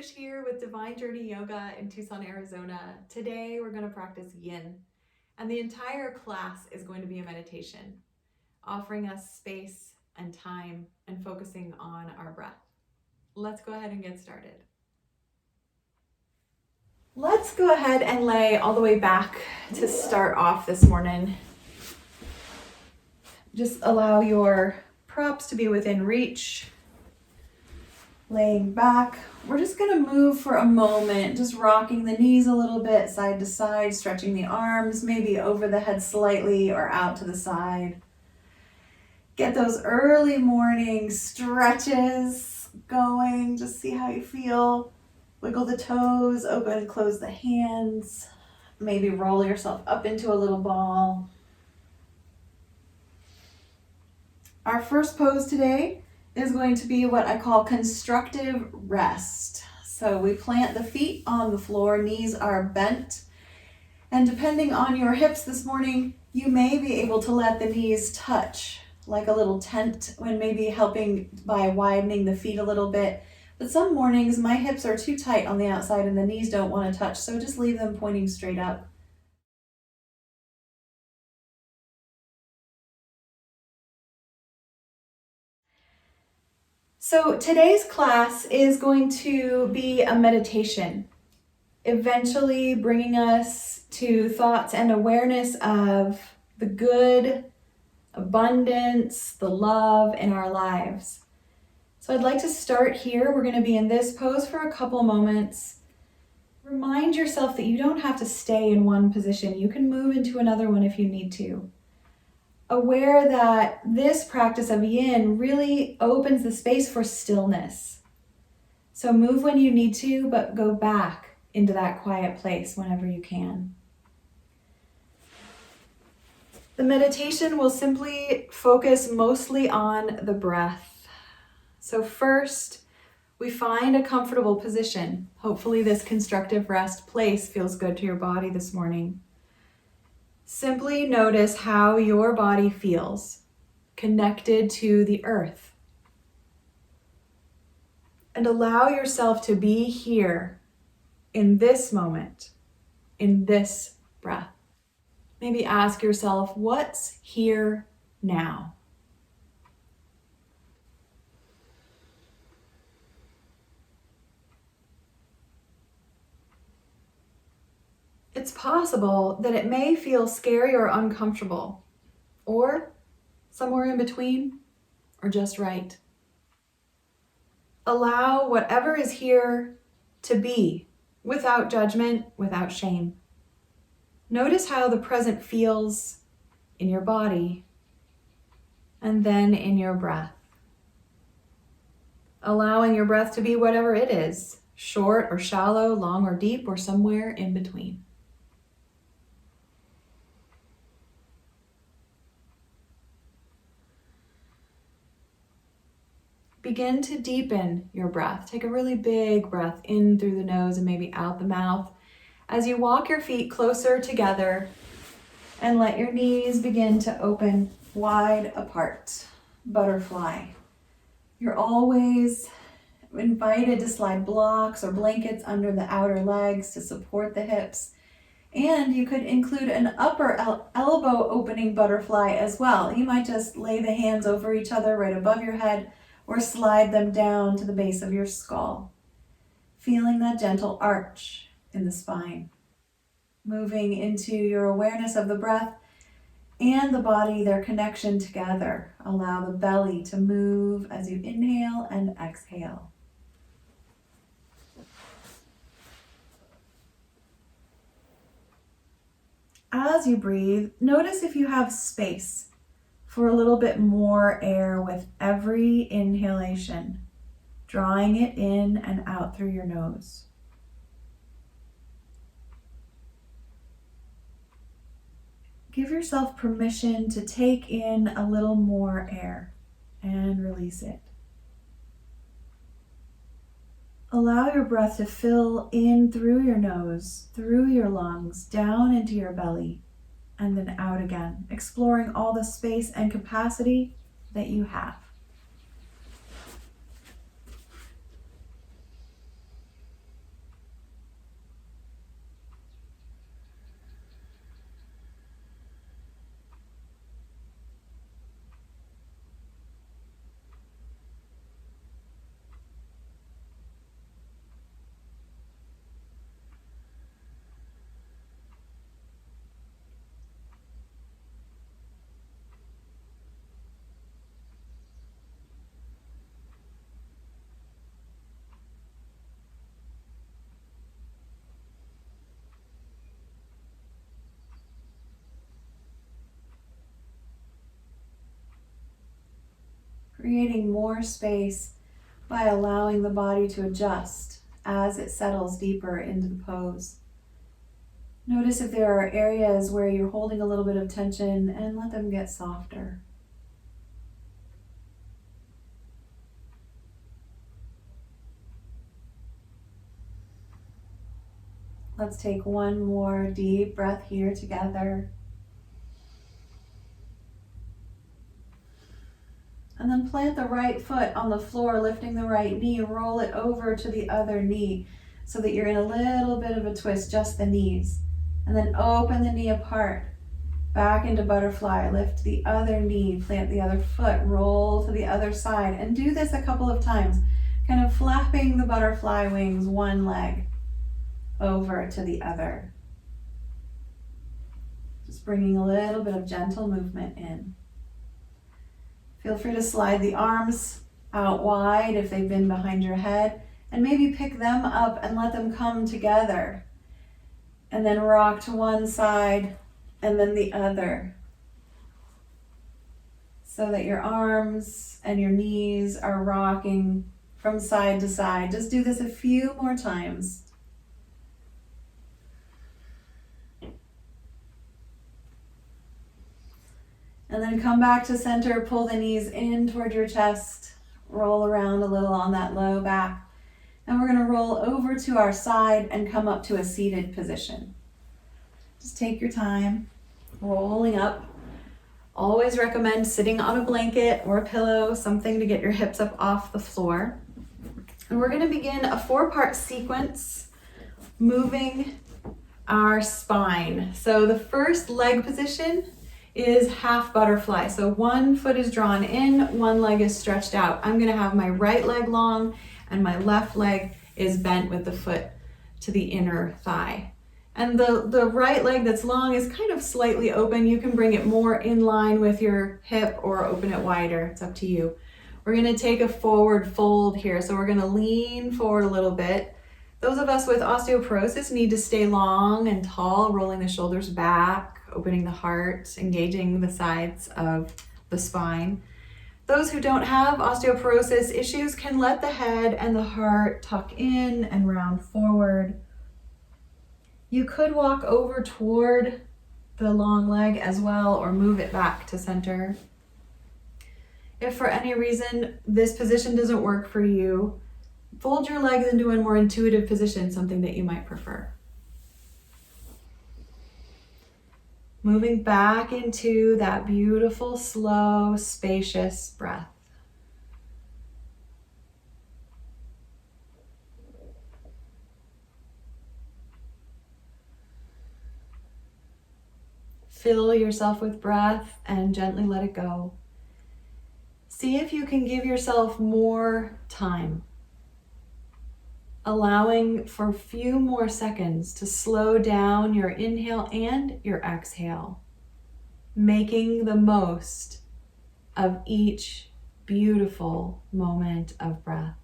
Trish here with Divine Journey Yoga in Tucson, Arizona. Today we're going to practice Yin, and the entire class is going to be a meditation, offering us space and time and focusing on our breath. Let's go ahead and get started. Let's go ahead and lay all the way back to start off this morning. Just allow your props to be within reach. Laying back, we're just going to move for a moment, just rocking the knees a little bit side to side, stretching the arms, maybe over the head slightly or out to the side. Get those early morning stretches going, just see how you feel. Wiggle the toes, open and close the hands. Maybe roll yourself up into a little ball. Our first pose today is going to be what I call constructive rest. So we plant the feet on the floor, knees are bent, and depending on your hips this morning, you may be able to let the knees touch like a little tent when maybe helping by widening the feet a little bit. But some mornings my hips are too tight on the outside and the knees don't want to touch, so just leave them pointing straight up. So today's class is going to be a meditation, eventually bringing us to thoughts and awareness of the good, abundance, the love in our lives. So I'd like to start here. We're going to be in this pose for a couple moments. Remind yourself that you don't have to stay in one position. You can move into another one if you need to. Aware that this practice of Yin really opens the space for stillness. So move when you need to, but go back into that quiet place whenever you can. The meditation will simply focus mostly on the breath. So first, we find a comfortable position. Hopefully this constructive rest place feels good to your body this morning. Simply notice how your body feels, connected to the earth. And allow yourself to be here in this moment, in this breath. Maybe ask yourself, what's here now? It's possible that it may feel scary or uncomfortable, or somewhere in between, or just right. Allow whatever is here to be, without judgment, without shame. Notice how the present feels in your body, and then in your breath. Allowing your breath to be whatever it is, short or shallow, long or deep, or somewhere in between. Begin to deepen your breath. Take a really big breath in through the nose and maybe out the mouth as you walk your feet closer together and let your knees begin to open wide apart. Butterfly. You're always invited to slide blocks or blankets under the outer legs to support the hips. And you could include an upper elbow opening butterfly as well. You might just lay the hands over each other right above your head, or slide them down to the base of your skull, feeling that gentle arch in the spine. Moving into your awareness of the breath and the body, their connection together. Allow the belly to move as you inhale and exhale. As you breathe, notice if you have space for a little bit more air with every inhalation, drawing it in and out through your nose. Give yourself permission to take in a little more air and release it. Allow your breath to fill in through your nose, through your lungs, down into your belly, and then out again, exploring all the space and capacity that you have. creating more space by allowing the body to adjust as it settles deeper into the pose. Notice if there are areas where you're holding a little bit of tension and let them get softer. Let's take one more deep breath here together. And then plant the right foot on the floor, lifting the right knee, roll it over to the other knee so that you're in a little bit of a twist, just the knees. And then open the knee apart, back into butterfly, lift the other knee, plant the other foot, roll to the other side, and do this a couple of times, kind of flapping the butterfly wings one leg over to the other. Just bringing a little bit of gentle movement in. Feel free to slide the arms out wide if they've been behind your head, and maybe pick them up and let them come together. And then rock to one side and then the other, so that your arms and your knees are rocking from side to side. Just do this a few more times. And then come back to center, pull the knees in toward your chest, roll around a little on that low back. And we're going to roll over to our side and come up to a seated position. Just take your time, rolling up. Always recommend sitting on a blanket or a pillow, something to get your hips up off the floor. And we're going to begin a 4-part sequence, moving our spine. So the first leg position is half butterfly. So one foot is drawn in, one leg is stretched out. I'm going to have my right leg long and my left leg is bent with the foot to the inner thigh. And the right leg that's long is kind of slightly open. You can bring it more in line with your hip or open it wider. It's up to you. We're going to take a forward fold here. So we're going to lean forward a little bit. Those of us with osteoporosis need to stay long and tall, rolling the shoulders back, opening the heart, engaging the sides of the spine. Those who don't have osteoporosis issues can let the head and the heart tuck in and round forward. You could walk over toward the long leg as well, or move it back to center. If for any reason this position doesn't work for you, fold your legs into a more intuitive position, something that you might prefer. Moving back into that beautiful, slow, spacious breath. Fill yourself with breath and gently let it go. See if you can give yourself more time, allowing for a few more seconds to slow down your inhale and your exhale, making the most of each beautiful moment of breath.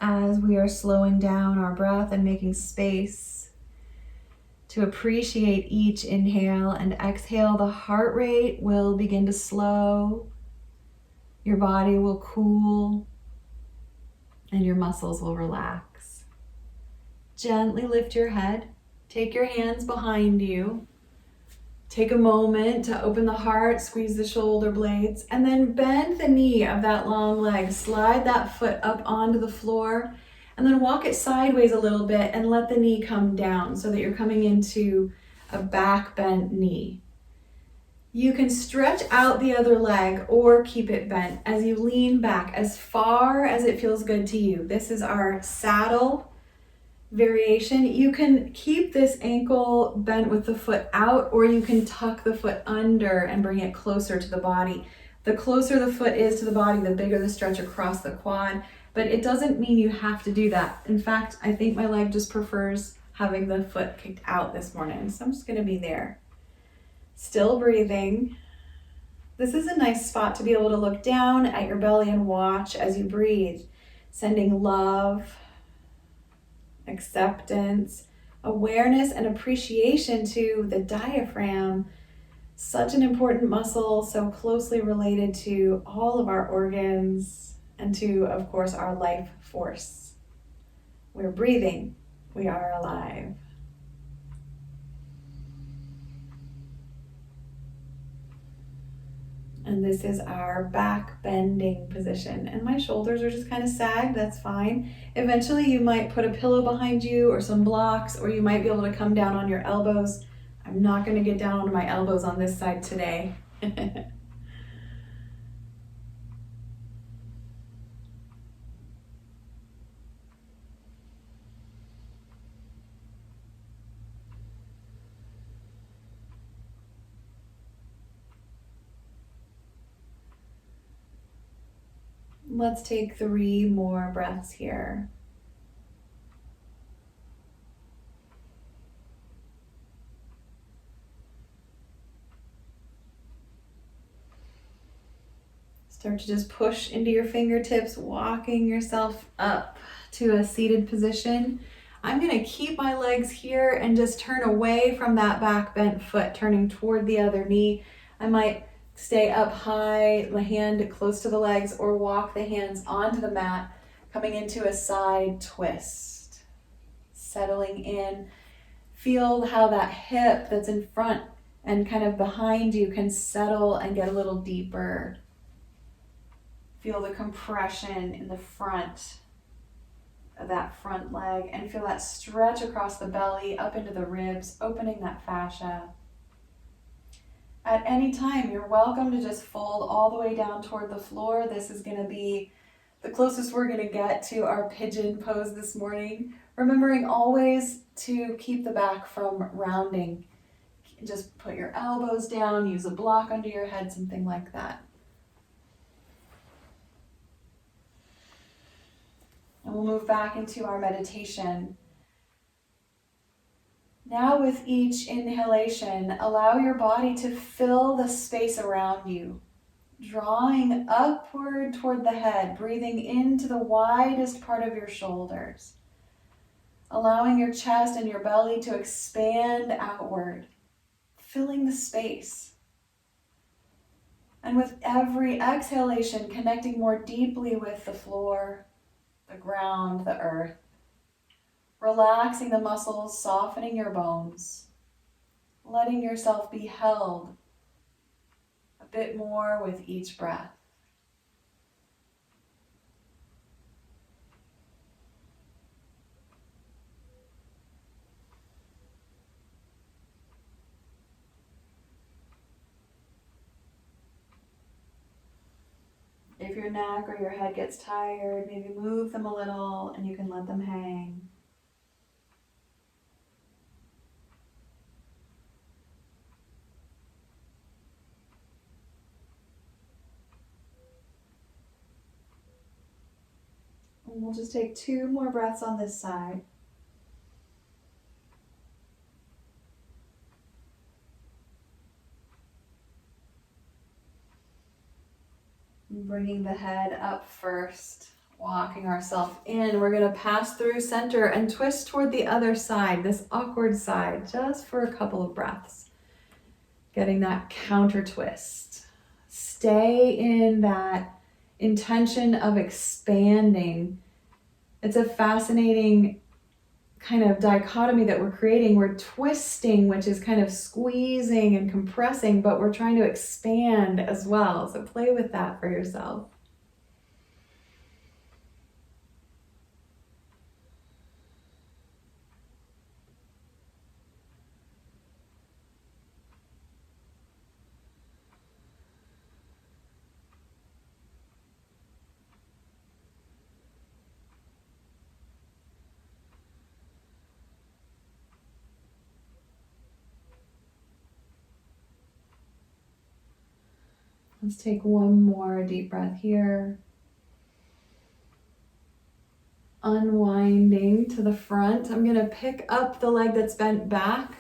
As we are slowing down our breath and making space to appreciate each inhale and exhale, the heart rate will begin to slow, your body will cool, and your muscles will relax. Gently lift your head, take your hands behind you, take a moment to open the heart, squeeze the shoulder blades, and then bend the knee of that long leg. Slide that foot up onto the floor, and then walk it sideways a little bit and let the knee come down so that you're coming into a back bent knee. You can stretch out the other leg or keep it bent as you lean back as far as it feels good to you. This is our saddle variation. You can keep this ankle bent with the foot out, or you can tuck the foot under and bring it closer to the body. The closer the foot is to the body, the bigger the stretch across the quad, but it doesn't mean you have to do that. In fact, I think my leg just prefers having the foot kicked out this morning, so I'm just gonna be there. Still breathing. This is a nice spot to be able to look down at your belly and watch as you breathe, sending love, acceptance, awareness, and appreciation to the diaphragm. Such an important muscle, so closely related to all of our organs and to, of course, our life force. We're breathing. We are alive. And this is our back bending position. And my shoulders are just kind of sagged, that's fine. Eventually you might put a pillow behind you or some blocks, or you might be able to come down on your elbows. I'm not going to get down on my elbows on this side today. Let's take 3 more breaths here. Start to just push into your fingertips, walking yourself up to a seated position. I'm going to keep my legs here and just turn away from that back bent foot, turning toward the other knee. I might stay up high, the hand close to the legs, or walk the hands onto the mat, coming into a side twist. Settling in. Feel how that hip that's in front and kind of behind you can settle and get a little deeper. Feel the compression in the front of that front leg, and feel that stretch across the belly up into the ribs, opening that fascia. At any time, you're welcome to just fold all the way down toward the floor. This is going to be the closest we're going to get to our pigeon pose this morning. Remembering always to keep the back from rounding. Just put your elbows down, use a block under your head, something like that. And we'll move back into our meditation. Now with each inhalation, allow your body to fill the space around you, drawing upward toward the head, breathing into the widest part of your shoulders, allowing your chest and your belly to expand outward, filling the space. And with every exhalation, connecting more deeply with the floor, the ground, the earth. Relaxing the muscles, softening your bones, letting yourself be held a bit more with each breath. If your neck or your head gets tired, maybe move them a little and you can let them hang. And we'll just take 2 more breaths on this side. And bringing the head up first, walking ourselves in. We're going to pass through center and twist toward the other side, this awkward side, just for a couple of breaths. Getting that counter twist. Stay in that intention of expanding. It's a fascinating kind of dichotomy that we're creating. We're twisting, which is kind of squeezing and compressing, but we're trying to expand as well. So play with that for yourself. Let's take one more deep breath here. Unwinding to the front. I'm going to pick up the leg that's bent back.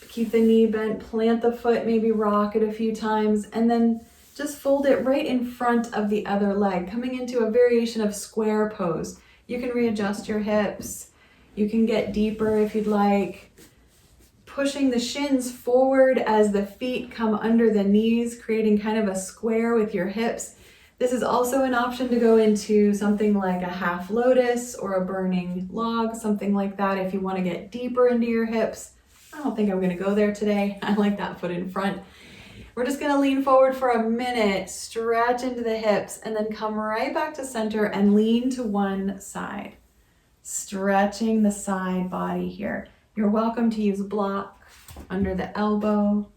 Keep the knee bent, plant the foot, maybe rock it a few times, and then just fold it right in front of the other leg, coming into a variation of square pose. You can readjust your hips. You can get deeper if you'd like. Pushing the shins forward as the feet come under the knees, creating kind of a square with your hips. This is also an option to go into something like a half lotus or a burning log, something like that if you want to get deeper into your hips. I don't think I'm going to go there today. I like that foot in front. We're just going to lean forward for a minute, stretch into the hips, and then come right back to center and lean to one side. Stretching the side body here. You're welcome to use a block under the elbow.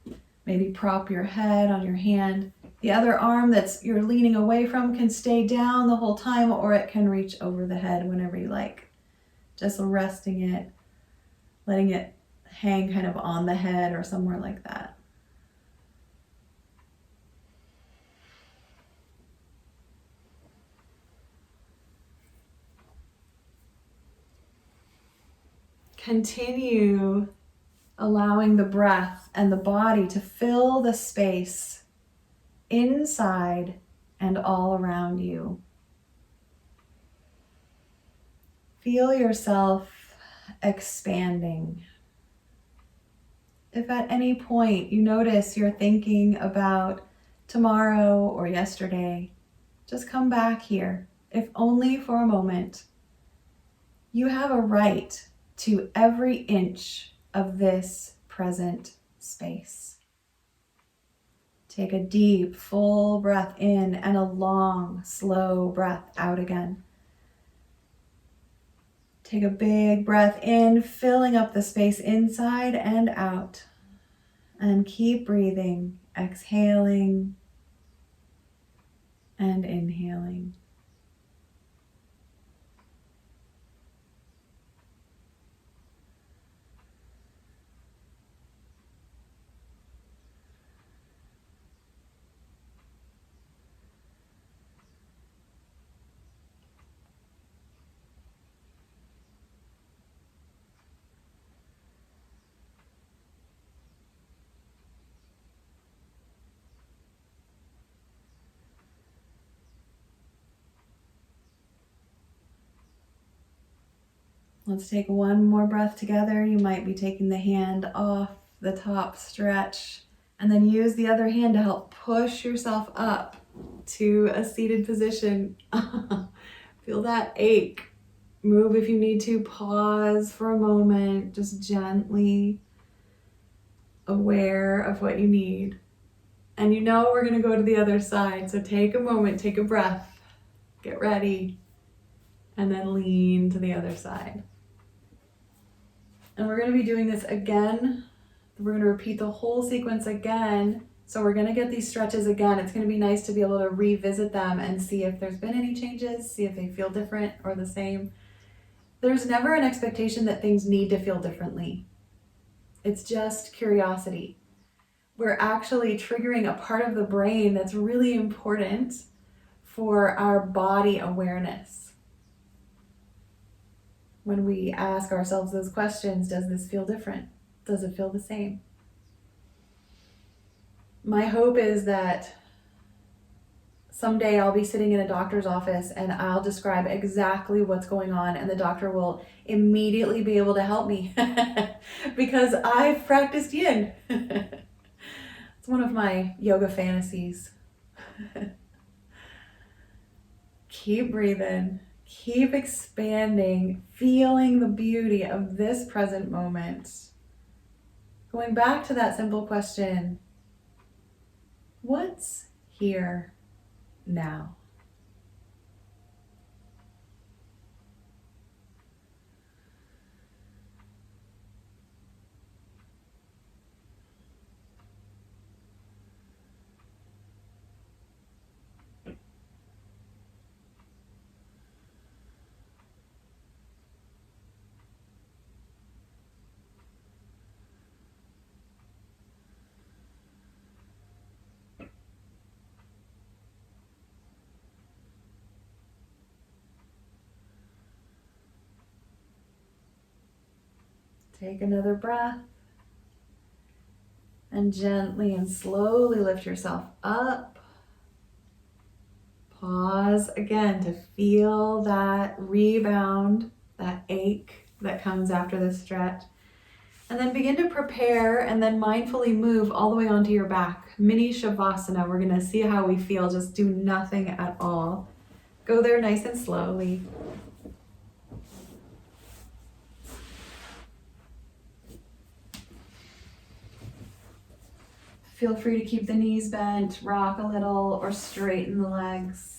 Maybe prop your head on your hand. The other arm that's you're leaning away from can stay down the whole time, or it can reach over the head whenever you like. Just resting it, letting it hang kind of on the head or somewhere like that. Continue allowing the breath and the body to fill the space inside and all around you. Feel yourself expanding. If at any point you notice you're thinking about tomorrow or yesterday, just come back here, if only for a moment. You have a right to every inch of this present space. Take a deep, full breath in and a long, slow breath out again. Take a big breath in, filling up the space inside and out. And keep breathing, exhaling and inhaling. Let's take one more breath together. You might be taking the hand off the top stretch and then use the other hand to help push yourself up to a seated position. Feel that ache. Move if you need to. Pause for a moment, just gently aware of what you need. And you know we're going to go to the other side. So take a moment, take a breath, get ready, and then lean to the other side. And we're going to be doing this again. We're going to repeat the whole sequence again. So we're going to get these stretches again. It's going to be nice to be able to revisit them and see if there's been any changes, see if they feel different or the same. There's never an expectation that things need to feel differently. It's just curiosity. We're actually triggering a part of the brain that's really important for our body awareness. When we ask ourselves those questions, does this feel different? Does it feel the same? My hope is that someday I'll be sitting in a doctor's office and I'll describe exactly what's going on and the doctor will immediately be able to help me because I've practiced Yin. It's one of my yoga fantasies. Keep breathing. Keep expanding, feeling the beauty of this present moment. Going back to that simple question, what's here now? Take another breath. And gently and slowly lift yourself up. Pause again to feel that rebound, that ache that comes after the stretch. And then begin to prepare and then mindfully move all the way onto your back. Mini Shavasana. We're going to see how we feel. Just do nothing at all. Go there nice and slowly. Feel free to keep the knees bent, rock a little, or straighten the legs.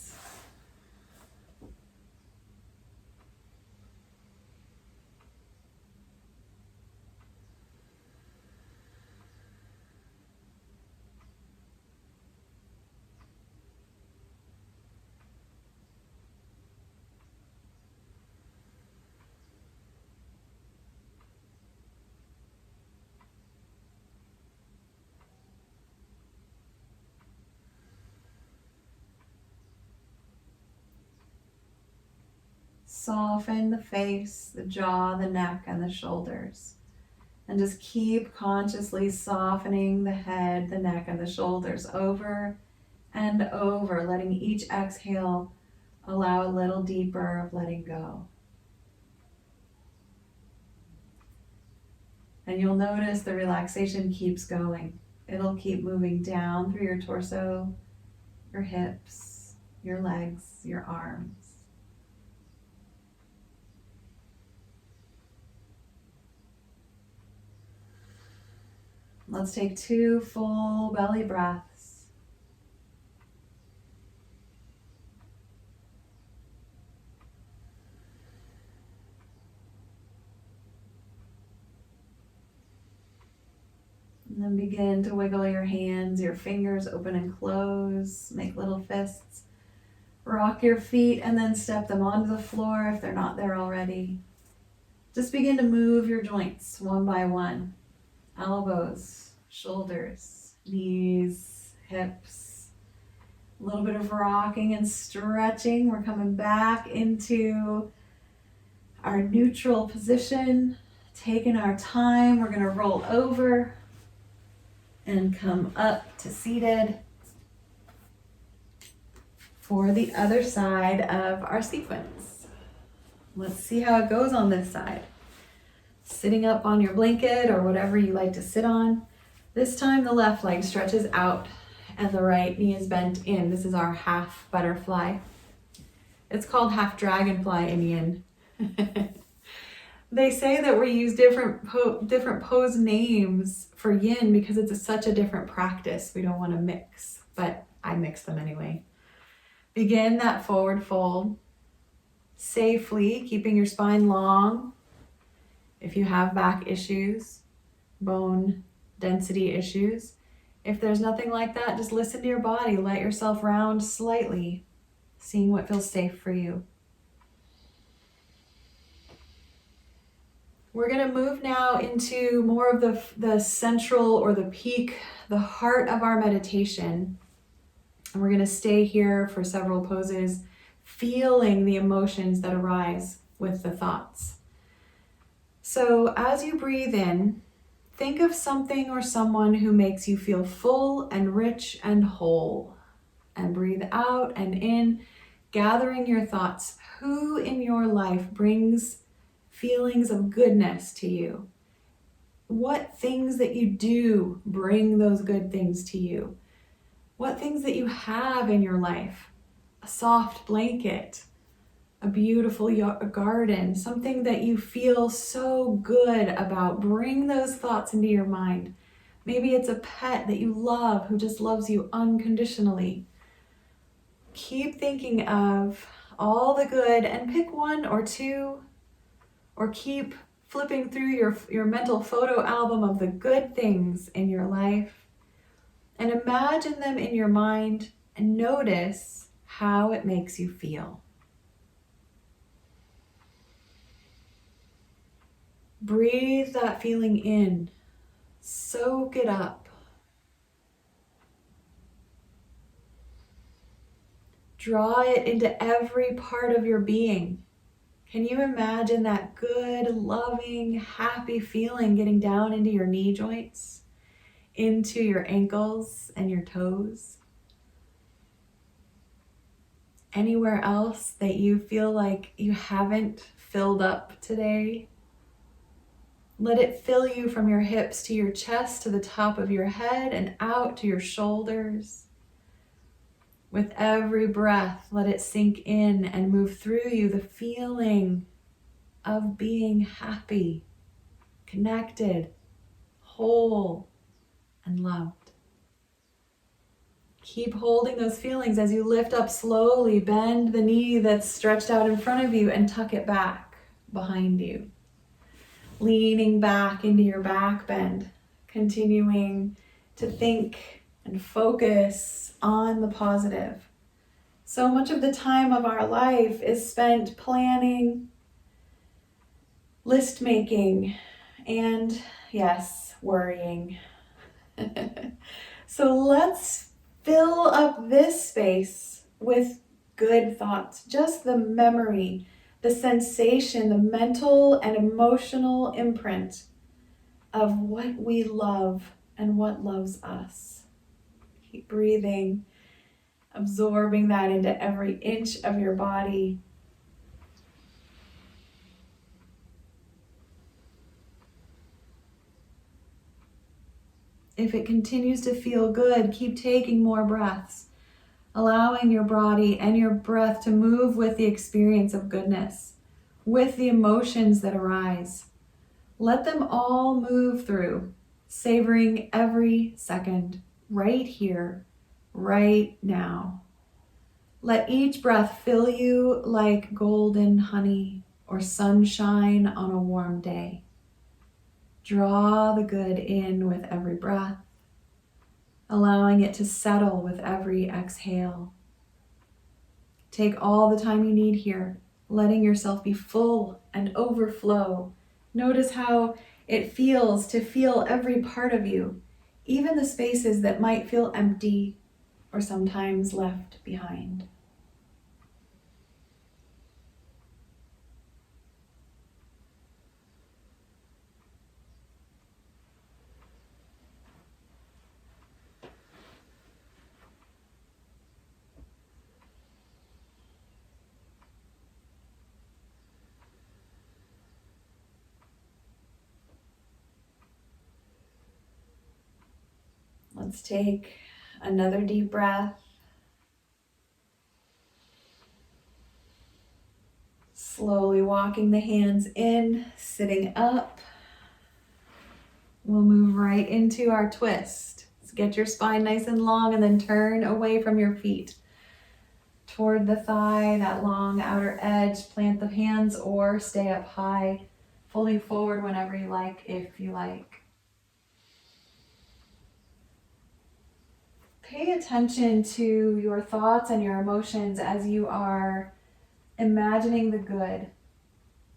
Soften the face, the jaw, the neck, and the shoulders. And just keep consciously softening the head, the neck, and the shoulders over and over, letting each exhale allow a little deeper of letting go. And you'll notice the relaxation keeps going. It'll keep moving down through your torso, your hips, your legs, your arms. Let's take 2 full belly breaths. And then begin to wiggle your hands, your fingers open and close, make little fists. Rock your feet and then step them onto the floor if they're not there already. Just begin to move your joints one by one. Elbows, shoulders, knees, hips. A little bit of rocking and stretching. We're coming back into our neutral position, taking our time. We're going to roll over and come up to seated for the other side of our sequence. Let's see how it goes on this side. Sitting up on your blanket or whatever you like to sit on. This time the left leg stretches out and the right knee is bent in. This is our half butterfly. It's called half dragonfly in Yin. They say that we use different pose names for Yin because it's such a different practice. We don't want to mix, but I mix them anyway. Begin that forward fold safely, keeping your spine long. If you have back issues, bone density issues, if there's nothing like that, just listen to your body. Let yourself round slightly, seeing what feels safe for you. We're going to move now into more of the central or the peak, the heart of our meditation. And we're going to stay here for several poses, feeling the emotions that arise with the thoughts. So as you breathe in, think of something or someone who makes you feel full and rich and whole. And breathe out and in, gathering your thoughts. Who in your life brings feelings of goodness to you? What things that you do bring those good things to you? What things that you have in your life? A soft blanket, a beautiful garden, something that you feel so good about. Bring those thoughts into your mind. Maybe it's a pet that you love who just loves you unconditionally. Keep thinking of all the good and pick 1 or 2, or keep flipping through your mental photo album of the good things in your life and imagine them in your mind and notice how it makes you feel. Breathe that feeling in. Soak it up. Draw it into every part of your being. Can you imagine that good, loving, happy feeling getting down into your knee joints, into your ankles and your toes? Anywhere else that you feel like you haven't filled up today? Let it fill you from your hips to your chest, to the top of your head, and out to your shoulders. With every breath, let it sink in and move through you, the feeling of being happy, connected, whole, and loved. Keep holding those feelings as you lift up slowly. Bend the knee that's stretched out in front of you and tuck it back behind you. Leaning back into your back bend, continuing to think and focus on the positive. So much of the time of our life is spent planning, list making, and yes, worrying. So let's fill up this space with good thoughts, just the memory, the sensation, the mental and emotional imprint of what we love and what loves us. Keep breathing, absorbing that into every inch of your body. If it continues to feel good, keep taking more breaths, allowing your body and your breath to move with the experience of goodness, with the emotions that arise. Let them all move through, savoring every second, right here, right now. Let each breath fill you like golden honey or sunshine on a warm day. Draw the good in with every breath, allowing it to settle with every exhale. Take all the time you need here, letting yourself be full and overflow. Notice how it feels to feel every part of you, even the spaces that might feel empty or sometimes left behind. Let's take another deep breath. Slowly walking the hands in, sitting up. We'll move right into our twist. So get your spine nice and long and then turn away from your feet toward the thigh, that long outer edge. Plant the hands or stay up high, fully forward whenever you like, if you like. Pay attention to your thoughts and your emotions as you are imagining the good.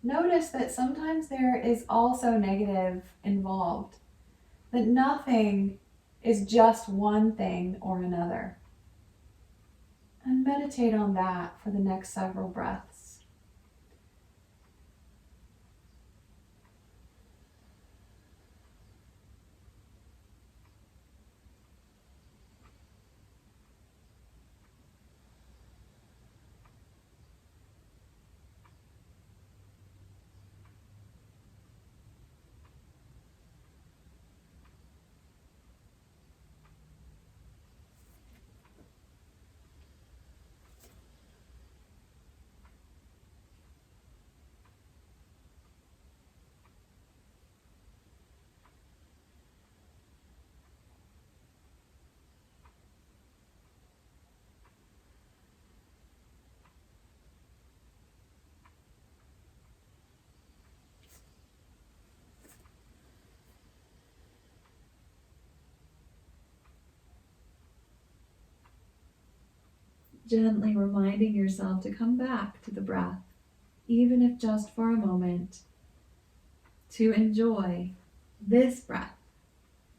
Notice that sometimes there is also negative involved, that nothing is just one thing or another. And meditate on that for the next several breaths. Gently reminding yourself to come back to the breath, even if just for a moment, to enjoy this breath,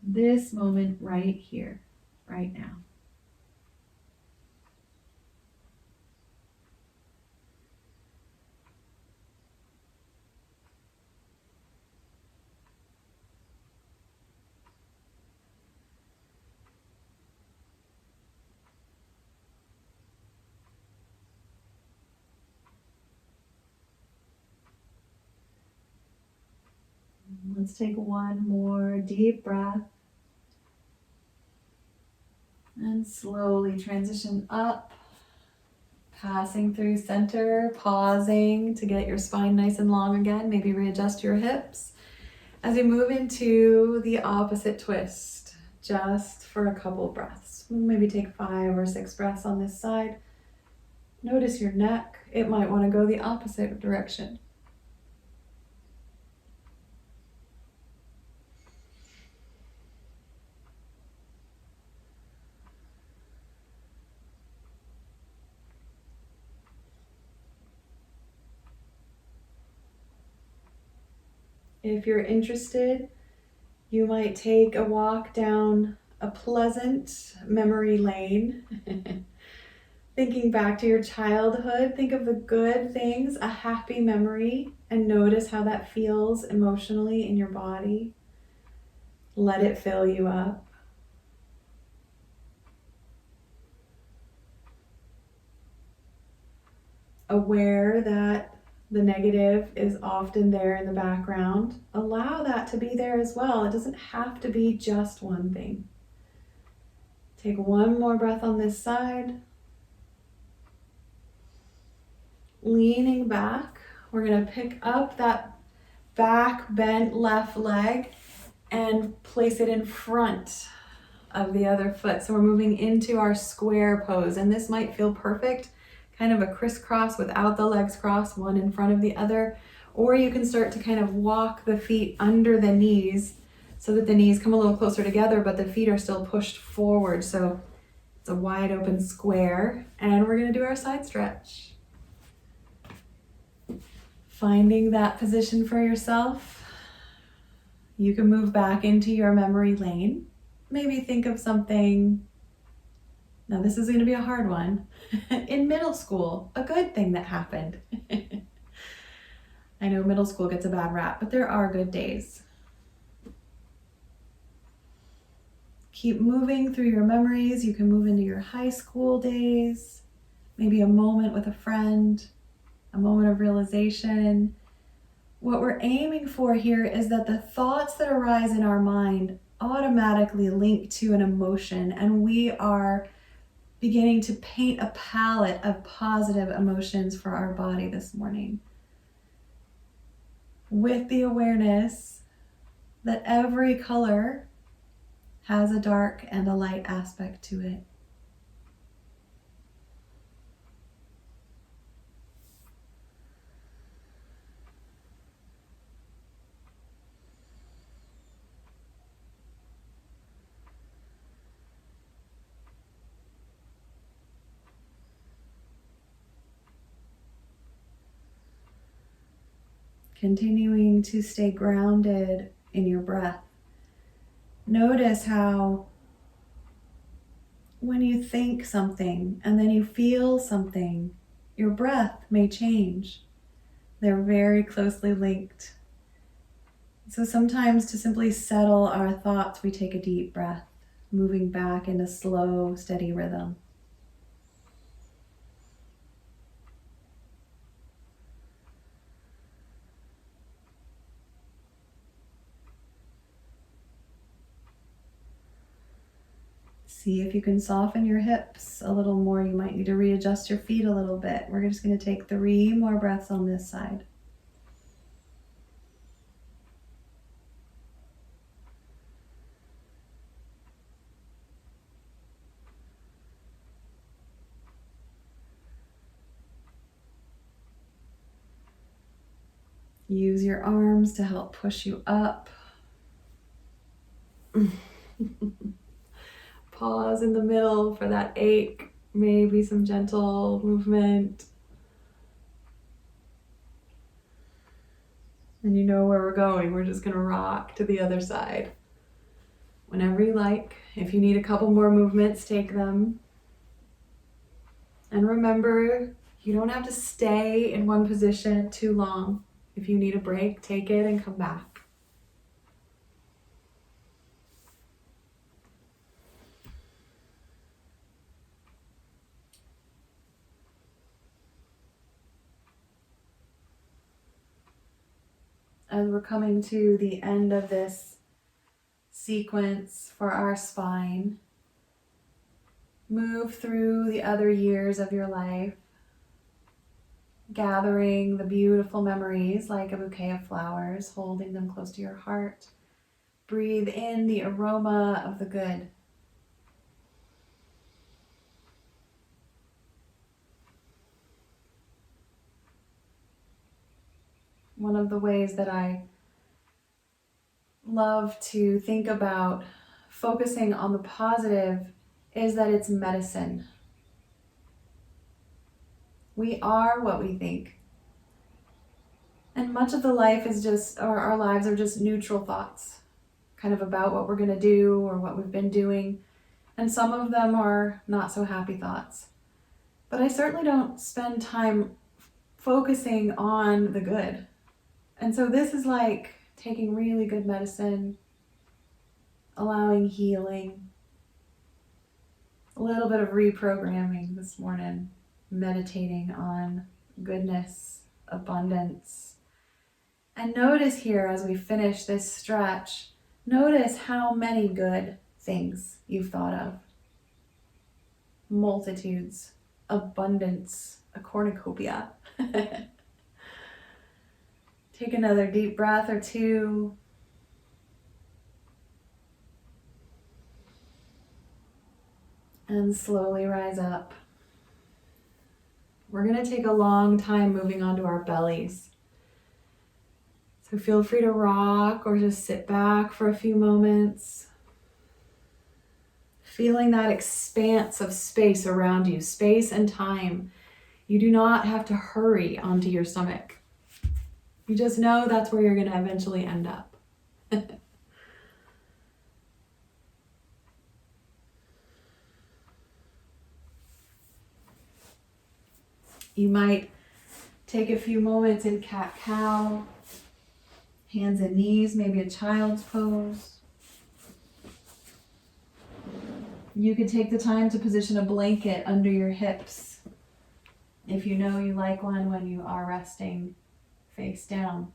this moment right here, right now. Let's take one more deep breath. And slowly transition up, passing through center, pausing to get your spine nice and long again. Maybe readjust your hips as you move into the opposite twist, just for a couple breaths. Maybe take 5 or 6 breaths on this side. Notice your neck. It might want to go the opposite direction. If you're interested, you might take a walk down a pleasant memory lane. Thinking back to your childhood, think of the good things, a happy memory, and notice how that feels emotionally in your body. Let it fill you up. Aware that the negative is often there in the background. Allow that to be there as well. It doesn't have to be just one thing. Take one more breath on this side. Leaning back, we're going to pick up that back bent left leg and place it in front of the other foot. So we're moving into our square pose, and this might feel perfect, kind of a crisscross without the legs crossed, one in front of the other, or you can start to kind of walk the feet under the knees so that the knees come a little closer together, but the feet are still pushed forward. So it's a wide open square, and we're going to do our side stretch. Finding that position for yourself. You can move back into your memory lane. Maybe think of something, now this is going to be a hard one, in middle school, a good thing that happened. I know middle school gets a bad rap, but there are good days. Keep moving through your memories. You can move into your high school days, maybe a moment with a friend, a moment of realization. What we're aiming for here is that the thoughts that arise in our mind automatically link to an emotion, and we are beginning to paint a palette of positive emotions for our body this morning, with the awareness that every color has a dark and a light aspect to it. Continuing to stay grounded in your breath. Notice how when you think something and then you feel something, your breath may change. They're very closely linked. So sometimes to simply settle our thoughts, we take a deep breath, moving back into slow, steady rhythm. See if you can soften your hips a little more. You might need to readjust your feet a little bit. We're just going to take 3 more breaths on this side. Use your arms to help push you up. Pause in the middle for that ache, maybe some gentle movement. And you know where we're going. We're just going to rock to the other side. Whenever you like. If you need a couple more movements, take them. And remember, you don't have to stay in one position too long. If you need a break, take it and come back. as we're coming to the end of this sequence for our spine, move through the other years of your life, gathering the beautiful memories like a bouquet of flowers, holding them close to your heart. Breathe in the aroma of the good. One of the ways that I love to think about focusing on the positive is that it's medicine. We are what we think. And much of the life is just, or our lives are just neutral thoughts, kind of about what we're going to do or what we've been doing. And some of them are not so happy thoughts. But I certainly don't spend time focusing on the good. And so this is like taking really good medicine, allowing healing, a little bit of reprogramming this morning, meditating on goodness, abundance. And notice here as we finish this stretch, notice how many good things you've thought of. Multitudes, abundance, a cornucopia. Take another deep breath or two. And slowly rise up. We're going to take a long time moving onto our bellies. So feel free to rock or just sit back for a few moments. Feeling that expanse of space around you, space and time. You do not have to hurry onto your stomach. You just know that's where you're going to eventually end up. You might take a few moments in cat-cow, hands and knees, maybe a child's pose. You could take the time to position a blanket under your hips if you know you like one when you are resting face down.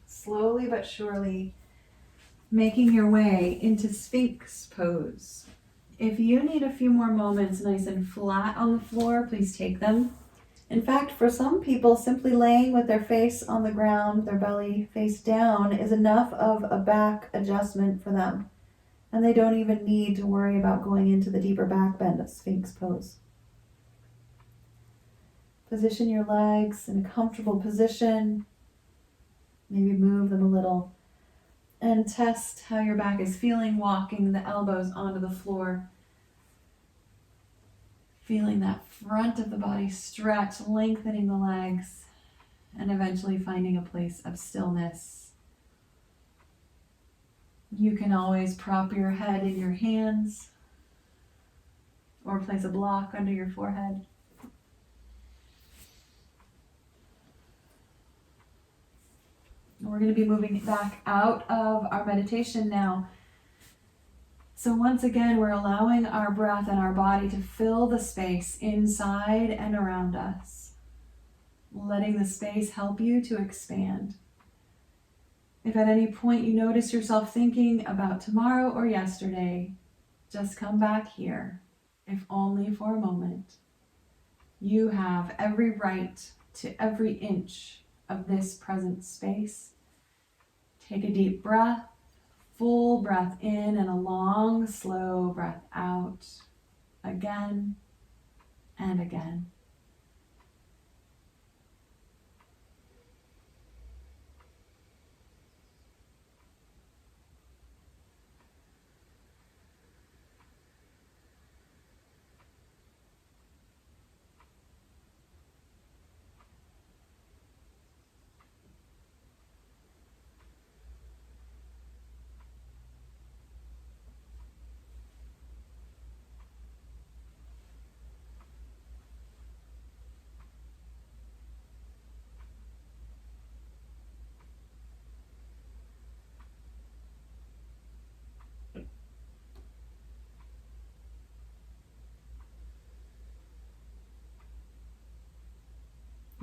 Slowly but surely making your way into Sphinx Pose. If you need a few more moments nice and flat on the floor, please take them. In fact, for some people, simply laying with their face on the ground, their belly face down, is enough of a back adjustment for them. And they don't even need to worry about going into the deeper back bend of Sphinx Pose. Position your legs in a comfortable position. Maybe move them a little. And test how your back is feeling, walking the elbows onto the floor. Feeling that front of the body stretch, lengthening the legs, and eventually finding a place of stillness. You can always prop your head in your hands or place a block under your forehead. We're going to be moving back out of our meditation now. So once again, we're allowing our breath and our body to fill the space inside and around us, letting the space help you to expand. If at any point you notice yourself thinking about tomorrow or yesterday, just come back here, if only for a moment. You have every right to every inch of this present space. Take a deep breath, full breath in, and a long, slow breath out, again and again.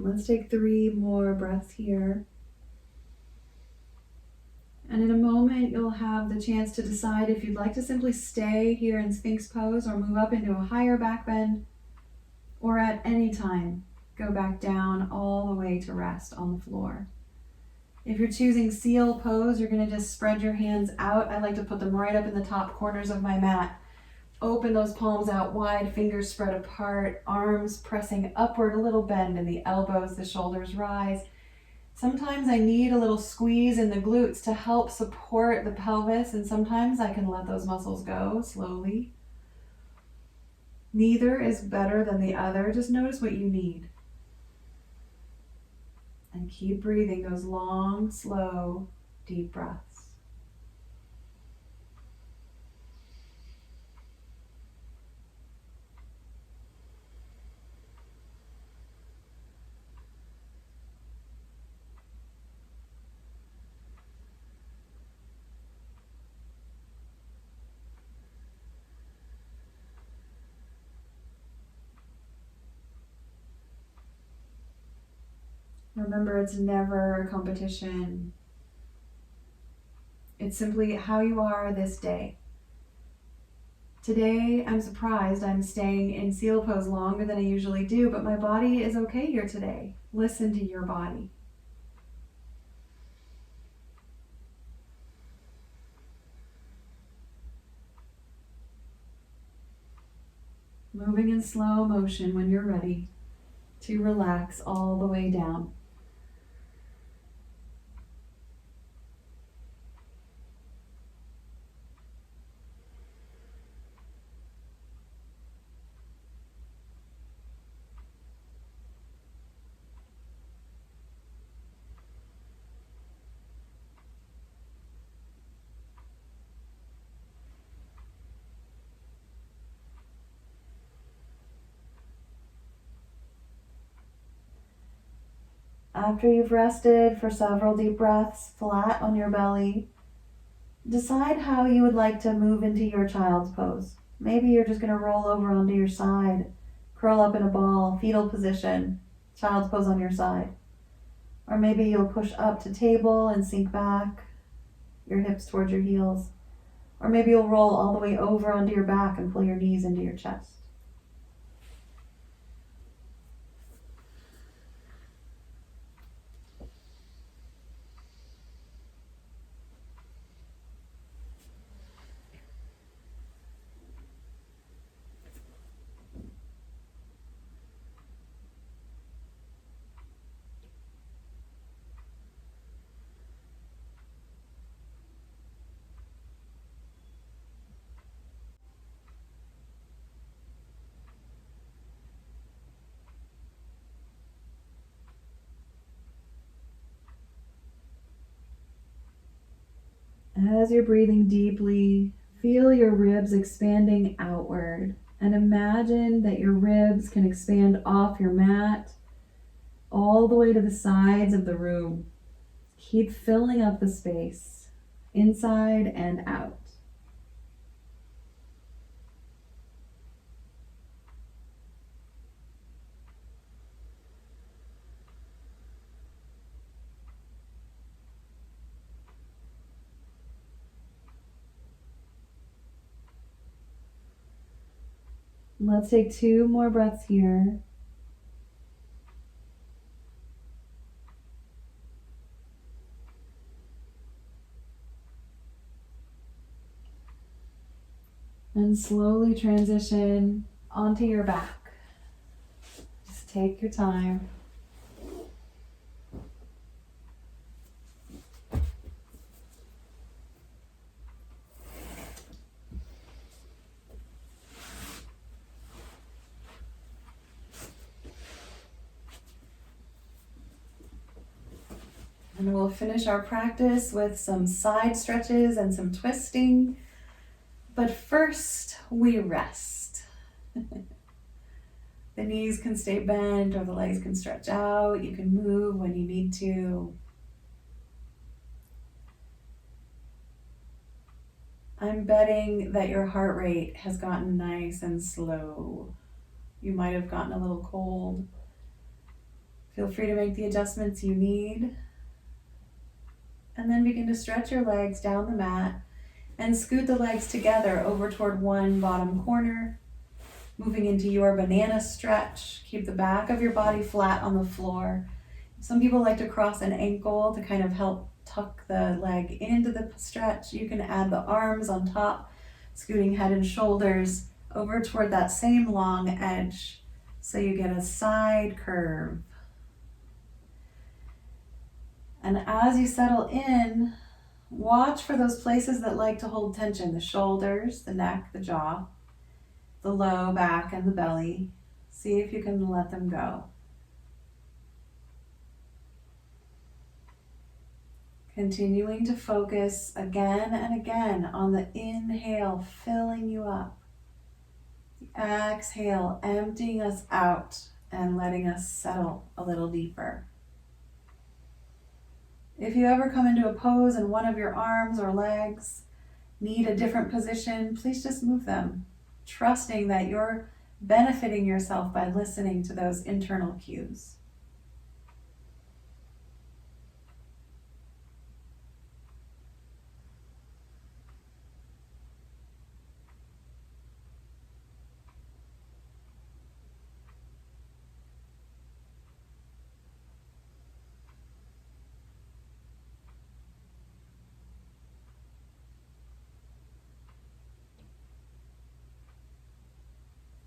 Let's take 3 more breaths here. And in a moment, you'll have the chance to decide if you'd like to simply stay here in Sphinx Pose or move up into a higher back bend, or at any time, go back down all the way to rest on the floor. If you're choosing Seal Pose, you're going to just spread your hands out. I like to put them right up in the top corners of my mat. Open those palms out wide, fingers spread apart, arms pressing upward, a little bend in the elbows, the shoulders rise. Sometimes I need a little squeeze in the glutes to help support the pelvis, and sometimes I can let those muscles go slowly. Neither is better than the other. Just notice what you need. And keep breathing those long, slow, deep breaths. Remember, it's never a competition. It's simply how you are this day. Today, I'm surprised I'm staying in Seal Pose longer than I usually do, but my body is okay here today. Listen to your body. Moving in slow motion when you're ready to relax all the way down. After you've rested for several deep breaths flat on your belly, decide how you would like to move into your child's pose. Maybe you're just going to roll over onto your side, curl up in a ball, fetal position, child's pose on your side. Or maybe you'll push up to table and sink back, your hips towards your heels. Or maybe you'll roll all the way over onto your back and pull your knees into your chest. As you're breathing deeply, feel your ribs expanding outward, and imagine that your ribs can expand off your mat all the way to the sides of the room. Keep filling up the space, inside and out. Let's take 2 more breaths here. And slowly transition onto your back. Just take your time. And we'll finish our practice with some side stretches and some twisting. But first, we rest. The knees can stay bent or the legs can stretch out. You can move when you need to. I'm betting that your heart rate has gotten nice and slow. You might have gotten a little cold. Feel free to make the adjustments you need. And then begin to stretch your legs down the mat and scoot the legs together over toward one bottom corner, moving into your banana stretch. Keep the back of your body flat on the floor. Some people like to cross an ankle to kind of help tuck the leg into the stretch. You can add the arms on top, scooting head and shoulders over toward that same long edge so you get a side curve. And as you settle in, watch for those places that like to hold tension: the shoulders, the neck, the jaw, the low back, and the belly. See if you can let them go. Continuing to focus again and again on the inhale, filling you up. The exhale, emptying us out and letting us settle a little deeper. If you ever come into a pose and one of your arms or legs need a different position, please just move them, trusting that you're benefiting yourself by listening to those internal cues.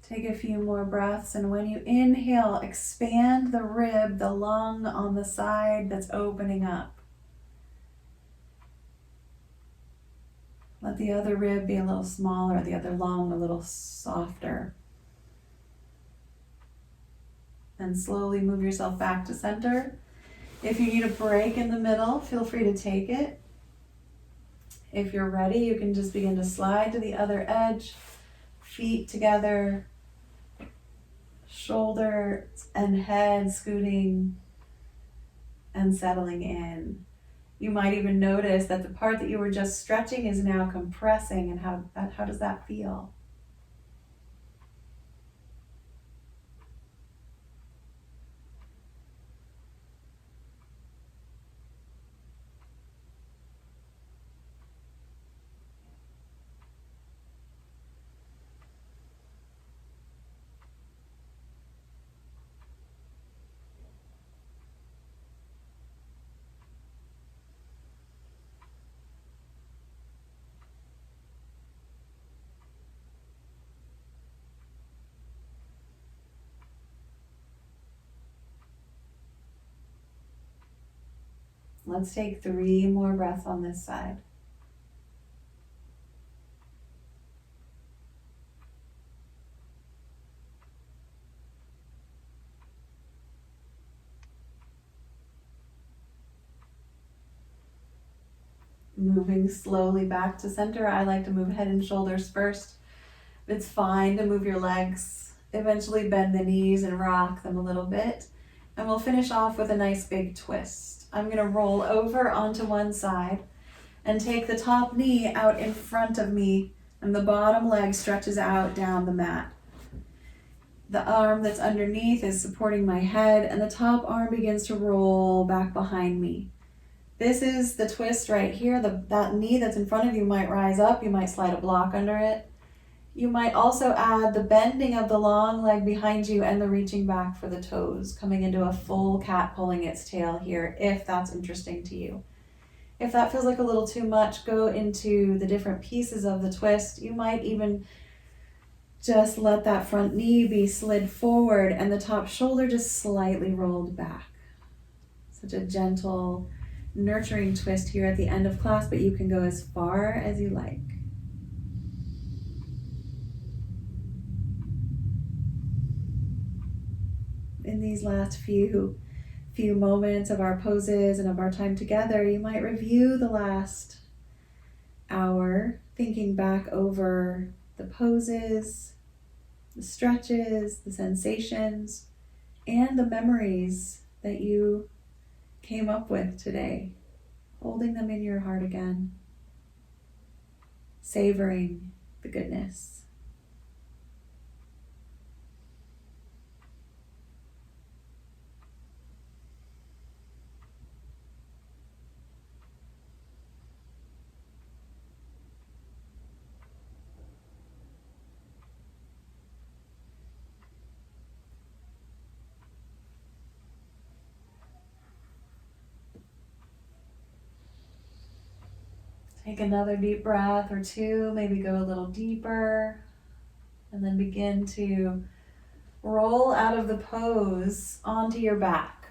Take a few more breaths, and when you inhale, expand the rib, the lung on the side that's opening up. Let the other rib be a little smaller, the other lung a little softer. And slowly move yourself back to center. If you need a break in the middle, feel free to take it. If you're ready, you can just begin to slide to the other edge, feet together, shoulders and head scooting and settling in. You might even notice that the part that you were just stretching is now compressing, and how does that feel? Let's take 3 more breaths on this side. Moving slowly back to center. I like to move head and shoulders first. It's fine to move your legs. Eventually bend the knees and rock them a little bit. And we'll finish off with a nice big twist. I'm going to roll over onto one side and take the top knee out in front of me, and the bottom leg stretches out down the mat. The arm that's underneath is supporting my head, and the top arm begins to roll back behind me. This is the twist right here. That knee that's in front of you might rise up. You might slide a block under it. You might also add the bending of the long leg behind you and the reaching back for the toes, coming into a full cat pulling its tail here, if that's interesting to you. If that feels like a little too much, go into the different pieces of the twist. You might even just let that front knee be slid forward and the top shoulder just slightly rolled back. Such a gentle, nurturing twist here at the end of class, but you can go as far as you like. In these last few moments of our poses and of our time together, you might review the last hour, thinking back over the poses, the stretches, the sensations, and the memories that you came up with today, holding them in your heart again, savoring the goodness. Take another deep breath or two, maybe go a little deeper, and then begin to roll out of the pose onto your back.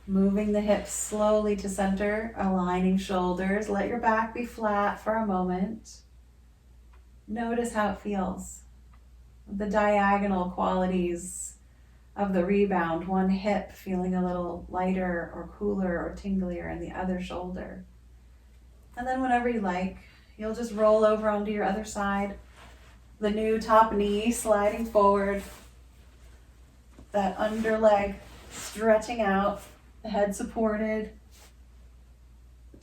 Moving the hips slowly to center, aligning shoulders. Let your back be flat for a moment. Notice how it feels. The diagonal qualities of the rebound. One hip feeling a little lighter or cooler or tinglier in the other shoulder. And then whenever you like, you'll just roll over onto your other side. The new top knee sliding forward. That under leg stretching out. The head supported.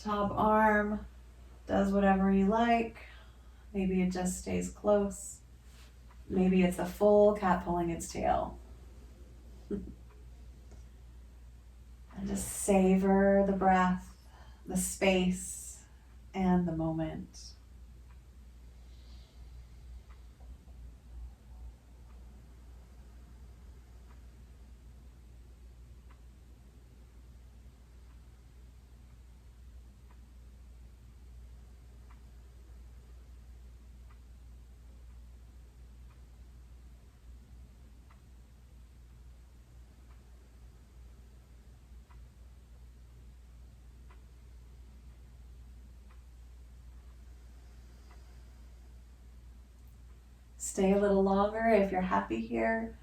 Top arm does whatever you like. Maybe it just stays close. Maybe it's a full cat pulling its tail. And just savor the breath, the space, and the moment. Stay a little longer if you're happy here.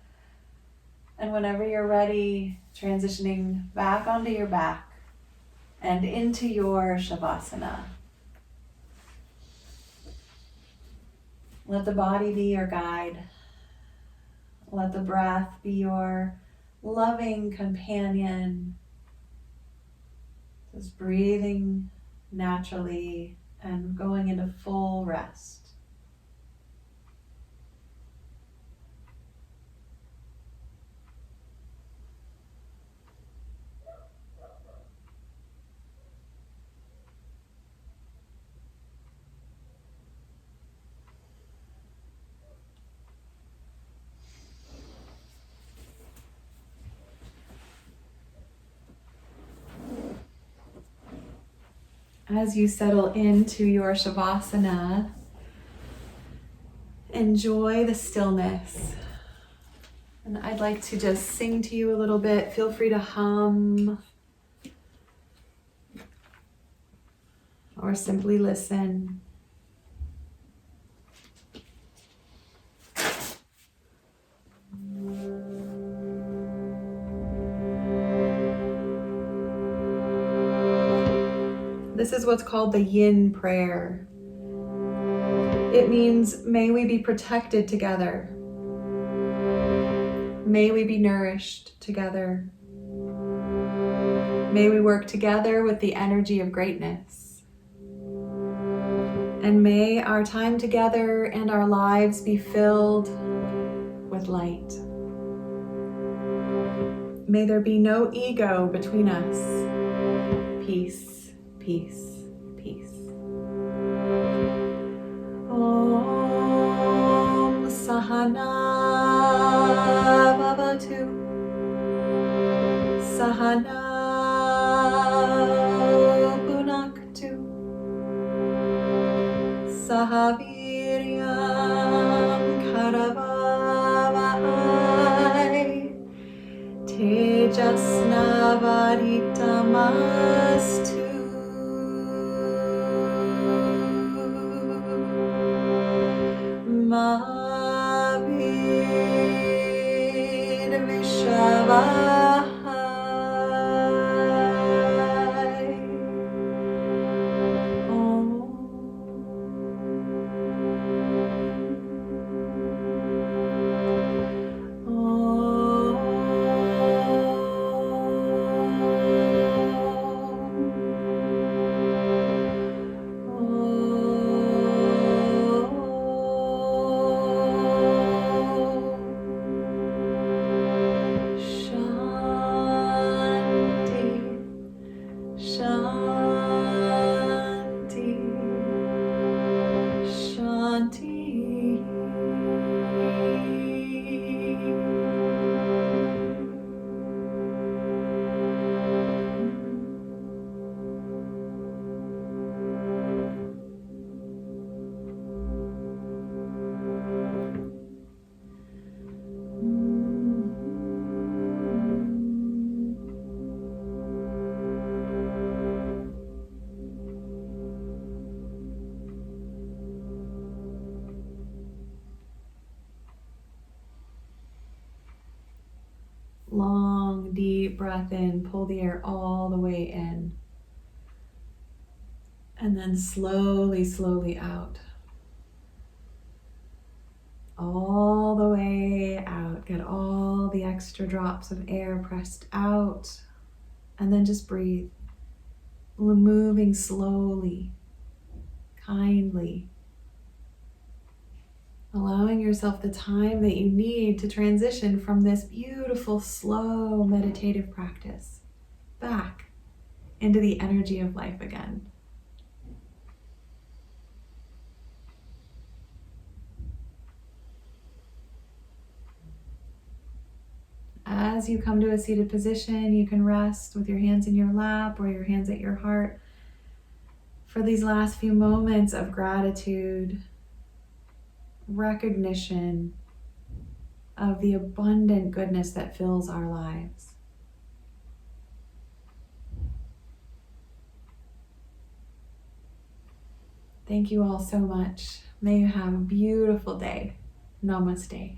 And whenever you're ready, transitioning back onto your back and into your Shavasana. Let the body be your guide. Let the breath be your loving companion. Just breathing naturally and going into full rest. As you settle into your Shavasana, enjoy the stillness. And I'd like to just sing to you a little bit. Feel free to hum or simply listen. This is what's called the Yin Prayer. It means, may we be protected together. May we be nourished together. May we work together with the energy of greatness. And may our time together and our lives be filled with light. May there be no ego between us. Peace. Peace, peace. Om Sahana Bhavatu. Sahana Punaktu. Sahaviryam Karavavai. Tejasnavaritamas. Mavid Vishavahai. Om. Om. long, deep breath in. Pull the air all the way in. And then slowly, slowly out. All the way out. Get all the extra drops of air pressed out. And then just breathe. Moving slowly, kindly. Allowing yourself the time that you need to transition from this beautiful, slow, meditative practice back into the energy of life again. As you come to a seated position, you can rest with your hands in your lap or your hands at your heart for these last few moments of gratitude, recognition of the abundant goodness that fills our lives. Thank you all so much. May you have a beautiful day. Namaste.